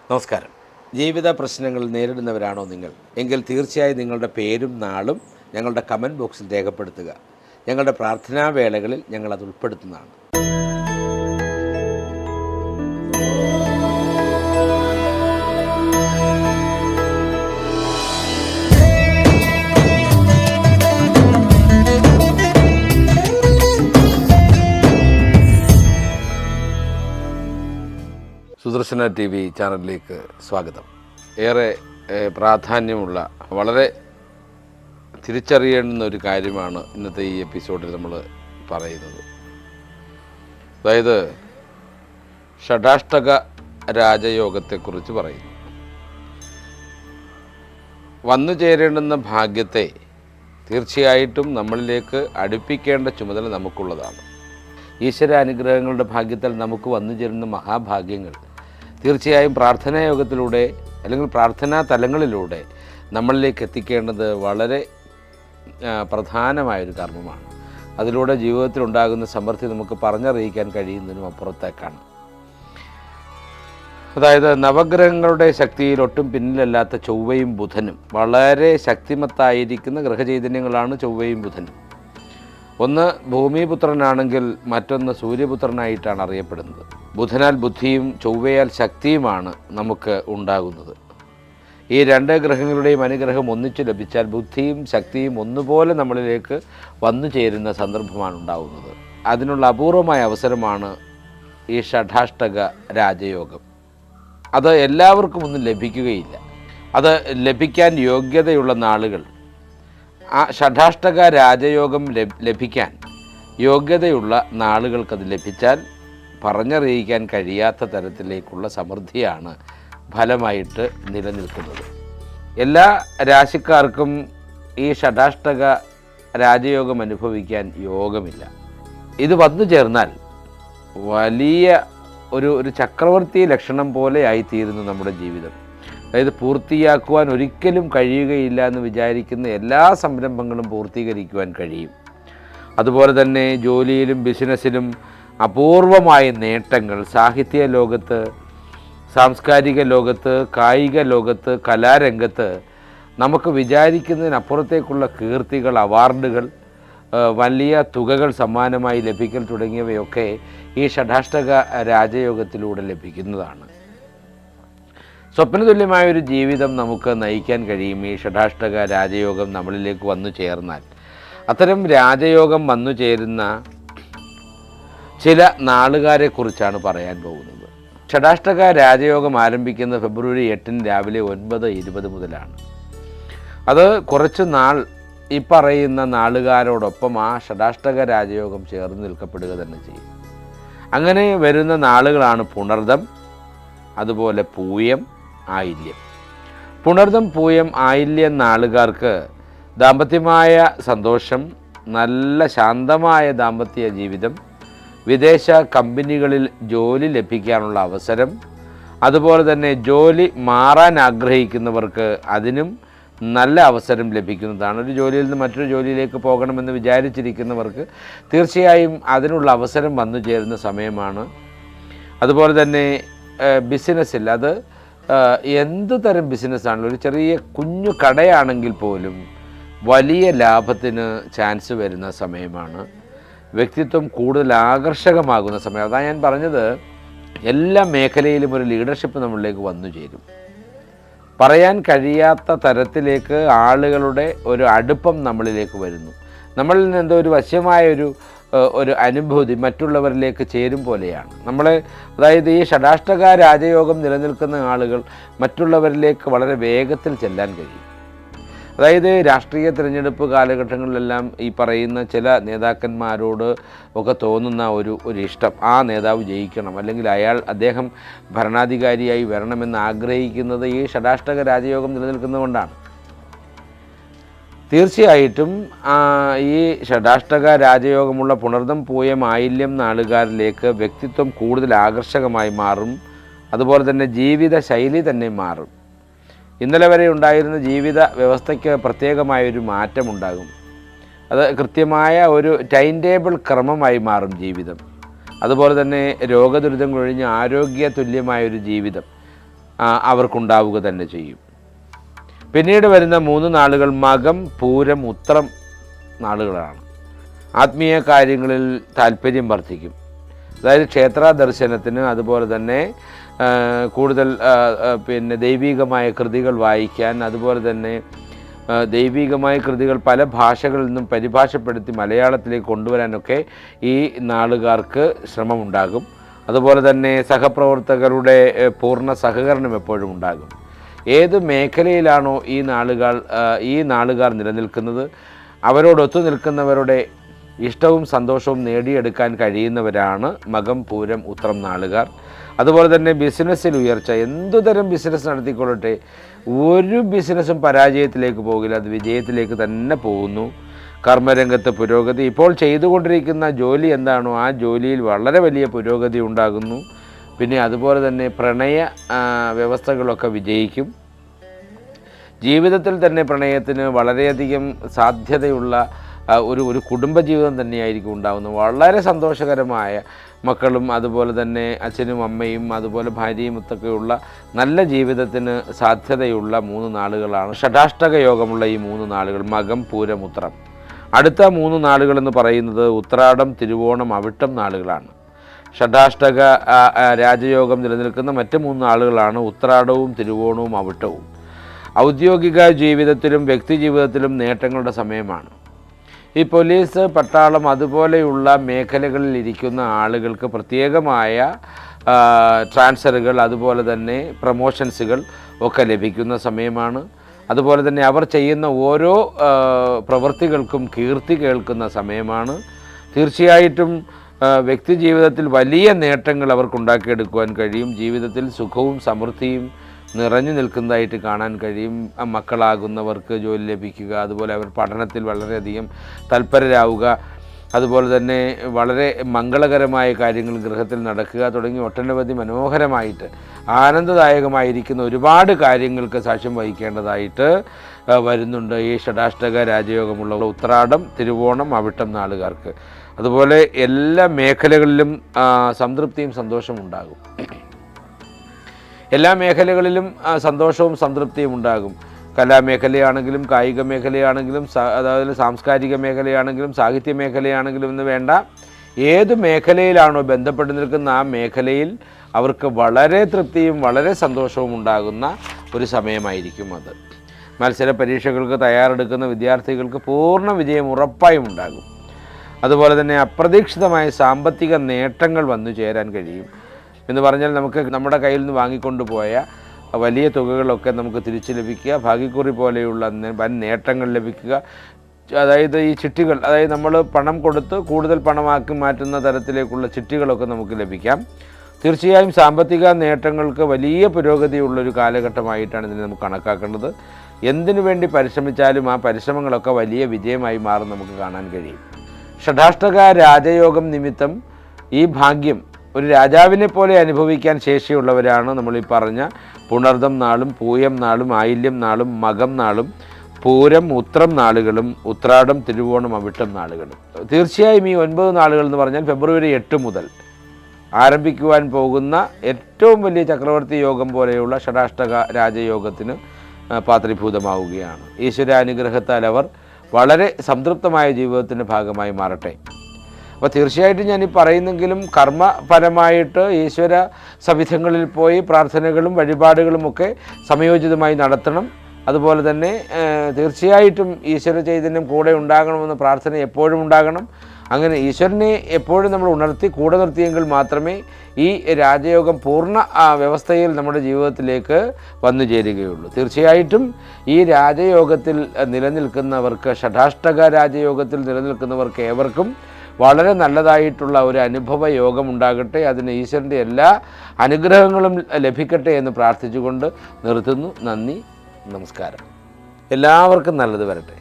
നമസ്കാരം. ജീവിത പ്രശ്നങ്ങൾ നേരിടുന്നവരാണോ നിങ്ങൾ? എങ്കിൽ തീർച്ചയായും നിങ്ങളുടെ പേരും നാളും ഞങ്ങളുടെ കമൻറ്റ് ബോക്സിൽ രേഖപ്പെടുത്തുക. ഞങ്ങളുടെ പ്രാർത്ഥനാ വേളകളിൽ ഞങ്ങളത് ഉൾപ്പെടുത്തുന്നതാണ്. സുദർശന TV ചാനലിലേക്ക് സ്വാഗതം. ഏറെ പ്രാധാന്യമുള്ള വളരെ തിരിച്ചറിയേണ്ടുന്ന ഒരു കാര്യമാണ് ഇന്നത്തെ ഈ എപ്പിസോഡിൽ നമ്മൾ പറയുന്നത്. അതായത് ഷഡാഷ്ടക രാജയോഗത്തെക്കുറിച്ച് പറയുന്നു. വന്നു ചേരേണ്ടുന്ന ഭാഗ്യത്തെ തീർച്ചയായിട്ടും നമ്മളിലേക്ക് അടുപ്പിക്കേണ്ട ചുമതല നമുക്കുള്ളതാണ്. ഈശ്വര അനുഗ്രഹങ്ങളുടെ ഭാഗ്യത്താൽ നമുക്ക് വന്നു ചേരുന്ന മഹാഭാഗ്യങ്ങൾ തീർച്ചയായും പ്രാർത്ഥനായോഗത്തിലൂടെ അല്ലെങ്കിൽ പ്രാർത്ഥനാ തലങ്ങളിലൂടെ നമ്മളിലേക്ക് എത്തിക്കേണ്ടത് വളരെ പ്രധാനമായൊരു കർമ്മമാണ്. അതിലൂടെ ജീവിതത്തിലുണ്ടാകുന്ന സമൃദ്ധി നമുക്ക് പറഞ്ഞറിയിക്കാൻ കഴിയുന്നതിനും അപ്പുറത്തേക്കാണ്. അതായത് നവഗ്രഹങ്ങളുടെ ശക്തിയിൽ ഒട്ടും പിന്നിലല്ലാത്ത ചൊവ്വയും ബുധനും വളരെ ശക്തിമത്തായിരിക്കുന്ന ഗ്രഹചൈതന്യങ്ങളാണ് ചൊവ്വയും ബുധനും. ഒന്ന് ഭൂമിപുത്രനാണെങ്കിൽ മറ്റൊന്ന് സൂര്യപുത്രനായിട്ടാണ് അറിയപ്പെടുന്നത്. ബുധനാൽ ബുദ്ധിയും ചൊവ്വയാൽ ശക്തിയുമാണ് നമുക്ക് ഉണ്ടാകുന്നത്. ഈ രണ്ട് ഗ്രഹങ്ങളുടെയും അനുഗ്രഹം ഒന്നിച്ചു ലഭിച്ചാൽ ബുദ്ധിയും ശക്തിയും ഒന്നുപോലെ നമ്മളിലേക്ക് വന്നു ചേരുന്ന സന്ദർഭമാണ് ഉണ്ടാകുന്നത്. അതിനുള്ള അപൂർവമായ അവസരമാണ് ഈ ഷഡാഷ്ടക രാജയോഗം. അത് എല്ലാവർക്കും ഒന്നും ലഭിക്കുകയില്ല. അത് ലഭിക്കാൻ യോഗ്യതയുള്ള നാളുകൾ, ആ ഷഡാഷ്ടക രാജയോഗം ലഭിക്കാൻ യോഗ്യതയുള്ള നാളുകൾക്കത് ലഭിച്ചാൽ പറഞ്ഞറിയിക്കാൻ കഴിയാത്ത തരത്തിലേക്കുള്ള സമൃദ്ധിയാണ് ഫലമായിട്ട് നിലനിൽക്കുന്നത്. എല്ലാ രാശിക്കാർക്കും ഈ ഷഡാഷ്ടക രാജയോഗം അനുഭവിക്കാൻ യോഗമില്ല. ഇത് വന്നു ചേർന്നാൽ വലിയ ഒരു ചക്രവർത്തി ലക്ഷണം പോലെ ആയിത്തീരുന്നു നമ്മുടെ ജീവിതം. അതായത് പൂർത്തിയാക്കുവാൻ ഒരിക്കലും കഴിയുകയില്ല എന്ന് വിചാരിക്കുന്ന എല്ലാ സംരംഭങ്ങളും പൂർത്തീകരിക്കുവാൻ കഴിയും. അതുപോലെ തന്നെ ജോലിയിലും ബിസിനസ്സിലും അപൂർവമായ നേട്ടങ്ങൾ, സാഹിത്യ ലോകത്ത്, സാംസ്കാരിക ലോകത്ത്, കായിക ലോകത്ത്, കലാരംഗത്ത് നമുക്ക് വിചാരിക്കുന്നതിനപ്പുറത്തേക്കുള്ള കീർത്തികൾ, അവാർഡുകൾ, വലിയ തുകകൾ സമ്മാനമായി ലഭിക്കൽ തുടങ്ങിയവയൊക്കെ ഈ ഷഡാഷ്ടക രാജയോഗത്തിലൂടെ ലഭിക്കുന്നതാണ്. സ്വപ്നതുല്യമായൊരു ജീവിതം നമുക്ക് നയിക്കാൻ കഴിയും ഈ ഷഡാഷ്ടക രാജയോഗം നമ്മളിലേക്ക് വന്നു ചേർന്നാൽ. അത്തരം രാജയോഗം വന്നു ചേരുന്ന ചില നാളുകാരെക്കുറിച്ചാണ് പറയാൻ പോകുന്നത്. ഷഡാഷ്ടക രാജയോഗം ആരംഭിക്കുന്നത് ഫെബ്രുവരി 8 രാവിലെ 9:20 മുതലാണ്. അത് കുറച്ച് നാൾ ഈ പറയുന്ന നാളുകാരോടൊപ്പം ആ ഷഡാഷ്ടക രാജയോഗം ചേർന്ന് നിൽക്കപ്പെടുക തന്നെ ചെയ്യും. അങ്ങനെ വരുന്ന നാളുകളാണ് പുണർദം, അതുപോലെ പൂയം, ആയില്യം. പുണർദം, പൂയം, ആയില്യം നാളുകാർക്ക് ദാമ്പത്യമായ സന്തോഷം, നല്ല ശാന്തമായ ദാമ്പത്യ ജീവിതം, വിദേശ കമ്പനികളിൽ ജോലി ലഭിക്കാനുള്ള അവസരം, അതുപോലെ തന്നെ ജോലി മാറാൻ ആഗ്രഹിക്കുന്നവർക്ക് അതിനും നല്ല അവസരം ലഭിക്കുന്നതാണ്. ഒരു ജോലിയിൽ നിന്ന് മറ്റൊരു ജോലിയിലേക്ക് പോകണമെന്ന് വിചാരിച്ചിരിക്കുന്നവർക്ക് തീർച്ചയായും അതിനുള്ള അവസരം വന്നു ചേരുന്ന സമയമാണ്. അതുപോലെ തന്നെ ബിസിനസ്സിൽ, അത് എന്ത് തരം ബിസിനസ്സാണെങ്കിലും, ഒരു ചെറിയ കുഞ്ഞു കടയാണെങ്കിൽ പോലും വലിയ ലാഭത്തിന് ചാൻസ് വരുന്ന സമയമാണ്. വ്യക്തിത്വം കൂടുതൽ ആകർഷകമാകുന്ന സമയം. അതാണ് ഞാൻ പറഞ്ഞത്, എല്ലാ മേഖലയിലും ഒരു ലീഡർഷിപ്പ് നമ്മളിലേക്ക് വന്നു ചേരും. പറയാൻ കഴിയാത്ത തരത്തിലേക്ക് ആളുകളുടെ ഒരു അടുപ്പം നമ്മളിലേക്ക് വരുന്നു. നമ്മളിൽ നിന്ന് എന്തോ ഒരു വശ്യമായൊരു അനുഭൂതി മറ്റുള്ളവരിലേക്ക് ചേരും പോലെയാണ് അതായത് ഈ ഷഡാഷ്ടക രാജയോഗം നിലനിൽക്കുന്ന ആളുകൾ മറ്റുള്ളവരിലേക്ക് വളരെ വേഗത്തിൽ ചെല്ലാൻ കഴിയും. അതായത് രാഷ്ട്രീയ തിരഞ്ഞെടുപ്പ് കാലഘട്ടങ്ങളിലെല്ലാം ഈ പറയുന്ന ചില നേതാക്കന്മാരോട് ഒക്കെ തോന്നുന്ന ഒരു ഇഷ്ടം, ആ നേതാവ് ജയിക്കണം, അല്ലെങ്കിൽ അദ്ദേഹം ഭരണാധികാരിയായി വരണമെന്ന് ആഗ്രഹിക്കുന്നത് ഈ ഷഡാഷ്ടക രാജയോഗം നിലനിൽക്കുന്നതുകൊണ്ടാണ്. തീർച്ചയായിട്ടും ഈ ഷഡാഷ്ടക രാജയോഗമുള്ള പുണർദം, പൂയം, ആയില്യം നാളുകാരിലേക്ക് വ്യക്തിത്വം കൂടുതൽ ആകർഷകമായി മാറും. അതുപോലെ തന്നെ ജീവിത ശൈലി തന്നെ മാറും. ഇന്നലെ വരെ ഉണ്ടായിരുന്ന ജീവിത വ്യവസ്ഥയ്ക്ക് പ്രത്യേകമായൊരു മാറ്റമുണ്ടാകും. അത് കൃത്യമായ ഒരു ടൈം ടേബിൾ ക്രമമായി മാറും ജീവിതം. അതുപോലെ തന്നെ രോഗദുരിതങ്ങൾ ഒഴിഞ്ഞ് ആരോഗ്യ തുല്യമായൊരു ജീവിതം, അവർക്കുണ്ടാവുക തന്നെ ചെയ്യും. പിന്നീട് വരുന്ന 3 നാളുകൾ മകം, പൂരം, ഉത്രം നാളുകളാണ്. ആത്മീയ കാര്യങ്ങളിൽ താല്പര്യം വർദ്ധിക്കും. അതായത് ക്ഷേത്ര ദർശനത്തിന്, അതുപോലെ തന്നെ കൂടുതൽ ദൈവികമായ കൃതികൾ വായിക്കാൻ, അതുപോലെ തന്നെ ദൈവികമായ കൃതികൾ പല ഭാഷകളിൽ നിന്നും പരിഭാഷപ്പെടുത്തി മലയാളത്തിലേക്ക് കൊണ്ടുവരാനൊക്കെ ഈ നാളുകാർക്ക് ശ്രമമുണ്ടാകും. അതുപോലെ തന്നെ സഹപ്രവർത്തകരുടെ പൂർണ്ണ സഹകരണം എപ്പോഴും ഉണ്ടാകും. ഏത് മേഖലയിലാണോ ഈ നാളുകാർ നിലനിൽക്കുന്നത്, അവരോടൊത്തു നിൽക്കുന്നവരുടെ ഇഷ്ടവും സന്തോഷവും നേടിയെടുക്കാൻ കഴിയുന്നവരാണ് മകം, പൂരം, ഉത്രം നാളുകാർ. അതുപോലെ തന്നെ ബിസിനസ്സിൽ ഉയർച്ച, എന്തുതരം ബിസിനസ് നടത്തിക്കൊള്ളട്ടെ, ഒരു ബിസിനസ്സും പരാജയത്തിലേക്ക് പോകില്ല, അത് വിജയത്തിലേക്ക് തന്നെ പോകുന്നു. കർമ്മരംഗത്ത് പുരോഗതി, ഇപ്പോൾ ചെയ്തുകൊണ്ടിരിക്കുന്ന ജോലി എന്താണോ ആ ജോലിയിൽ വളരെ വലിയ പുരോഗതി ഉണ്ടാകുന്നു. പിന്നെ അതുപോലെ തന്നെ പ്രണയ വ്യവസ്ഥകളൊക്കെ വിജയിക്കും. ജീവിതത്തിൽ തന്നെ പ്രണയത്തിന് വളരെയധികം സാധ്യതയുള്ള ഒരു കുടുംബജീവിതം തന്നെയായിരിക്കും ഉണ്ടാകുന്നത്. വളരെ സന്തോഷകരമായ മക്കളും, അതുപോലെ തന്നെ അച്ഛനും അമ്മയും, അതുപോലെ ഭാര്യയും ഒക്കെയുള്ള നല്ല ജീവിതത്തിന് സാധ്യതയുള്ള 3 നാളുകളാണ് ഷഠാഷ്ടക യോഗമുള്ള ഈ 3 നാളുകൾ, മകം, പൂരം, ഉത്രം. അടുത്ത 3 നാളുകളെന്ന് പറയുന്നത് ഉത്രാടം, തിരുവോണം, അവിട്ടം നാളുകളാണ്. ഷഠാഷ്ടക രാജയോഗം നിലനിൽക്കുന്ന മറ്റ് 3 നാളുകളാണ് ഉത്രാടവും, തിരുവോണവും, അവിട്ടവും. ഔദ്യോഗിക ജീവിതത്തിലും വ്യക്തി ജീവിതത്തിലും നേട്ടങ്ങളുടെ സമയമാണ്. ഈ പോലീസ്, പട്ടാളം അതുപോലെയുള്ള മേഖലകളിൽ ഇരിക്കുന്ന ആളുകൾക്ക് പ്രത്യേകമായ ട്രാൻസ്ഫറുകൾ, അതുപോലെ തന്നെ പ്രമോഷൻസുകൾ ഒക്കെ ലഭിക്കുന്ന സമയമാണ്. അതുപോലെ തന്നെ അവർ ചെയ്യുന്ന ഓരോ പ്രവൃത്തികൾക്കും കീർത്തി കേൾക്കുന്ന സമയമാണ്. തീർച്ചയായിട്ടും വ്യക്തി ജീവിതത്തിൽ വലിയ നേട്ടങ്ങൾ അവർക്കുണ്ടാക്കിയെടുക്കുവാൻ കഴിയും. ജീവിതത്തിൽ സുഖവും സമൃദ്ധിയും നിറഞ്ഞു നിൽക്കുന്നതായിട്ട് കാണാൻ കഴിയും. മക്കളാകുന്നവർക്ക് ജോലി ലഭിക്കുക, അതുപോലെ അവർ പഠനത്തിൽ വളരെയധികം തൽപരരാവുക, അതുപോലെ തന്നെ വളരെ മംഗളകരമായ കാര്യങ്ങൾ ഗൃഹത്തിൽ നടക്കുക തുടങ്ങി ഒട്ടനവധി മനോഹരമായിട്ട് ആനന്ദദായകമായിരിക്കുന്ന ഒരുപാട് കാര്യങ്ങൾക്ക് സാക്ഷ്യം വഹിക്കേണ്ടതായിട്ട് വരുന്നുണ്ട് ഈ ഷഠാഷ്ടക രാജയോഗമുള്ള ഉത്രാടം, തിരുവോണം, അവിട്ടം നാളുകാർക്ക്. അതുപോലെ എല്ലാ മേഖലകളിലും സംതൃപ്തിയും സന്തോഷവും ഉണ്ടാകും. എല്ലാ മേഖലകളിലും സന്തോഷവും സംതൃപ്തിയും ഉണ്ടാകും. കലാമേഖലയാണെങ്കിലും, കായിക മേഖലയാണെങ്കിലും, അതായത് സാംസ്കാരിക മേഖലയാണെങ്കിലും, സാഹിത്യ മേഖലയാണെങ്കിലും എന്ന് വേണ്ട, ഏത് മേഖലയിലാണോ ബന്ധപ്പെട്ട് നിൽക്കുന്ന ആ മേഖലയിൽ അവർക്ക് വളരെ തൃപ്തിയും വളരെ സന്തോഷവും ഉണ്ടാകുന്ന ഒരു സമയമായിരിക്കും അത്. മത്സര പരീക്ഷകൾക്ക് തയ്യാറെടുക്കുന്ന വിദ്യാർത്ഥികൾക്ക് പൂർണ്ണ വിജയം ഉറപ്പായും ഉണ്ടാകും. അതുപോലെ തന്നെ അപ്രതീക്ഷിതമായ സാമ്പത്തിക നേട്ടങ്ങൾ വന്നു ചേരാൻ കഴിയും. എന്ന് പറഞ്ഞാൽ നമുക്ക് നമ്മുടെ കയ്യിൽ നിന്ന് വാങ്ങിക്കൊണ്ടു പോയ വലിയ തുകകളൊക്കെ നമുക്ക് തിരിച്ചു ലഭിക്കുക, ഭാഗ്യക്കുറി പോലെയുള്ള വൻ നേട്ടങ്ങൾ ലഭിക്കുക. അതായത് ഈ ചിട്ടികൾ, അതായത് നമ്മൾ പണം കൊടുത്ത് കൂടുതൽ പണമാക്കി മാറ്റുന്ന തരത്തിലേക്കുള്ള ചിട്ടികളൊക്കെ നമുക്ക് ലഭിക്കാം. തീർച്ചയായും സാമ്പത്തിക നേട്ടങ്ങൾക്ക് വലിയ പുരോഗതിയുള്ളൊരു കാലഘട്ടമായിട്ടാണ് ഇതിനെ നമുക്ക് കണക്കാക്കേണ്ടത്. എന്തിനു വേണ്ടി പരിശ്രമിച്ചാലും ആ പരിശ്രമങ്ങളൊക്കെ വലിയ വിജയമായി മാറും നമുക്ക് കാണാൻ കഴിയും. ഷഠാഷ്ടക രാജയോഗം നിമിത്തം ഈ ഭാഗ്യം ഒരു രാജാവിനെ പോലെ അനുഭവിക്കാൻ ശേഷിയുള്ളവരാണ് നമ്മൾ ഈ പറഞ്ഞ പുണർദം നാളും, പൂയം നാളും, ആയില്യം നാളും, മകം നാളും, പൂരം, ഉത്രം നാളുകളും, ഉത്രാടം, തിരുവോണം, അവിട്ടം നാളുകളും. തീർച്ചയായും ഈ 9 നാളുകൾ എന്ന് പറഞ്ഞാൽ ഫെബ്രുവരി 8 മുതൽ ആരംഭിക്കുവാൻ പോകുന്ന ഏറ്റവും വലിയ ചക്രവർത്തി യോഗം പോലെയുള്ള ഷഠാഷ്ടക രാജയോഗത്തിന് പാത്രീഭൂതമാവുകയാണ്. ഈശ്വരാനുഗ്രഹത്താൽ അവർ വളരെ സംതൃപ്തമായ ജീവിതത്തിൻ്റെ ഭാഗമായി മാറട്ടെ. അപ്പോൾ തീർച്ചയായിട്ടും ഞാൻ ഈ പറയുന്നെങ്കിലും കർമ്മപരമായിട്ട് ഈശ്വര സവിധങ്ങളിൽ പോയി പ്രാർത്ഥനകളും വഴിപാടുകളുമൊക്കെ സമയോചിതമായി നടത്തണം. അതുപോലെ തന്നെ തീർച്ചയായിട്ടും ഈശ്വര ചൈതന്യം കൂടെ ഉണ്ടാകണമെന്ന പ്രാർത്ഥന എപ്പോഴും ഉണ്ടാകണം. അങ്ങനെ ഈശ്വരനെ എപ്പോഴും നമ്മൾ ഉണർത്തി കൂടെ നിർത്തിയെങ്കിൽ മാത്രമേ ഈ രാജയോഗം പൂർണ്ണ വ്യവസ്ഥയിൽ നമ്മുടെ ജീവിതത്തിലേക്ക് വന്നു ചേരുകയുള്ളൂ. തീർച്ചയായിട്ടും ഈ രാജയോഗത്തിൽ നിലനിൽക്കുന്നവർക്ക്, ഷഠാഷ്ടക രാജയോഗത്തിൽ നിലനിൽക്കുന്നവർക്ക് ഏവർക്കും വളരെ നല്ലതായിട്ടുള്ള ഒരു അനുഭവ യോഗം ഉണ്ടാകട്ടെ. അതിന് ഈശ്വരൻ്റെ എല്ലാ അനുഗ്രഹങ്ങളും ലഭിക്കട്ടെ എന്ന് പ്രാർത്ഥിച്ചുകൊണ്ട് നിർത്തുന്നു. നന്ദി, നമസ്കാരം. എല്ലാവർക്കും നല്ലത് വരട്ടെ.